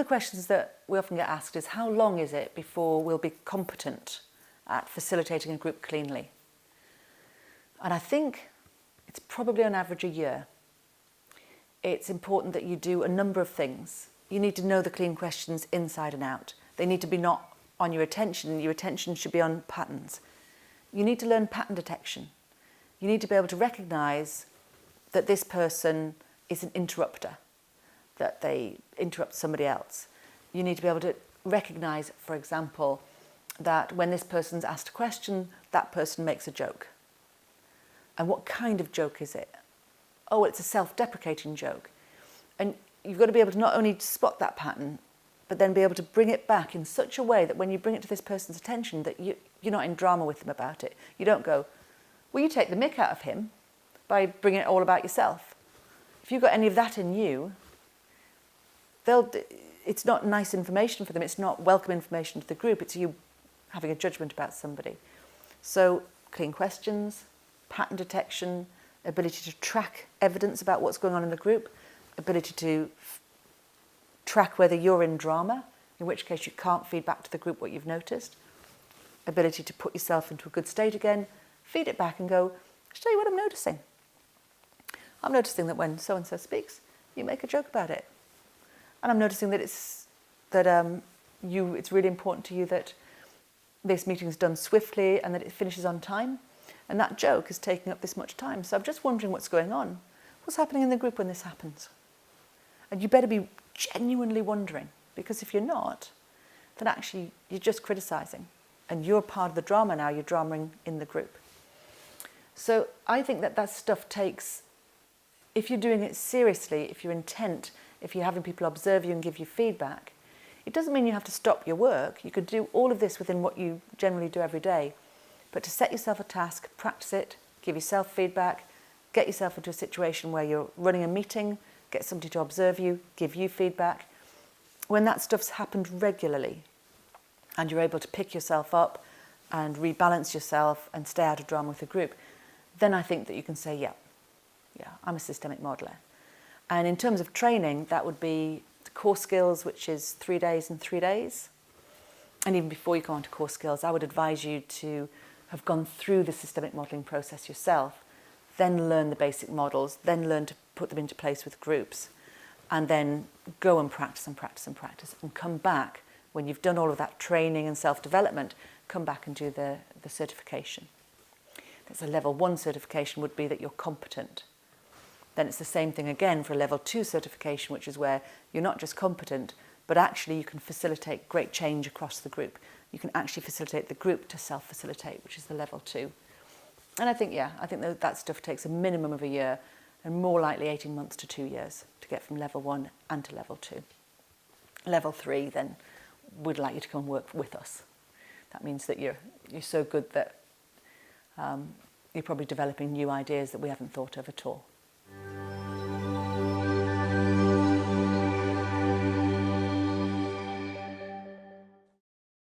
questions that we often get asked is, how long is it before we'll be competent at facilitating a group cleanly? And I think it's probably on average a year. It's important that you do a number of things. You need to know the clean questions inside and out. They need to be not on your attention. Your attention should be on patterns. You need to learn pattern detection. You need to be able to recognise that this person is an interrupter, that they interrupt somebody else. You need to be able to recognise, for example, that when this person's asked a question, that person makes a joke. And what kind of joke is it? Oh, it's a self-deprecating joke. And you've got to be able to not only spot that pattern, but then be able to bring it back in such a way that when you bring it to this person's attention, that you're not in drama with them about it. You don't go, well, you take the mick out of him by bringing it all about yourself. If you've got any of that in you, it's not nice information for them. It's not welcome information to the group. It's you having a judgment about somebody. So clean questions, pattern detection, ability to track evidence about what's going on in the group, ability to track whether you're in drama, in which case you can't feed back to the group what you've noticed, ability to put yourself into a good state again, feed it back and go, I'll tell you what I'm noticing. I'm noticing that when so-and-so speaks, you make a joke about it. And I'm noticing that it's really important to you that this meeting is done swiftly and that it finishes on time. And that joke is taking up this much time. So I'm just wondering what's going on. What's happening in the group when this happens? And you better be genuinely wondering, because if you're not, then actually you're just criticising. And you're part of the drama now, you're dramaing in the group. So I think that stuff takes, if you're doing it seriously, if you're intent, if you're having people observe you and give you feedback, it doesn't mean you have to stop your work. You could do all of this within what you generally do every day. But to set yourself a task, practice it, give yourself feedback, get yourself into a situation where you're running a meeting, get somebody to observe you, give you feedback. When that stuff's happened regularly and you're able to pick yourself up and rebalance yourself and stay out of drama with the group, then I think that you can say, yeah, I'm a systemic modeler. And in terms of training, that would be core skills, which is 3 days and 3 days. And even before you go on to core skills, I would advise you to have gone through the systemic modelling process yourself, then learn the basic models, then learn to put them into place with groups, and then go and practice and practice and practice, and come back when you've done all of that training and self-development, come back and do the certification. That's a level 1 certification would be that you're competent. Then it's the same thing again for a level 2 certification, which is where you're not just competent, but actually you can facilitate great change across the group. You can actually facilitate the group to self-facilitate, which is the level 2. And I think that stuff takes a minimum of a year and more likely 18 months to 2 years to get from level 1 and to level 2. Level 3, then, we'd like you to come and work with us. That means that you're so good that you're probably developing new ideas that we haven't thought of at all.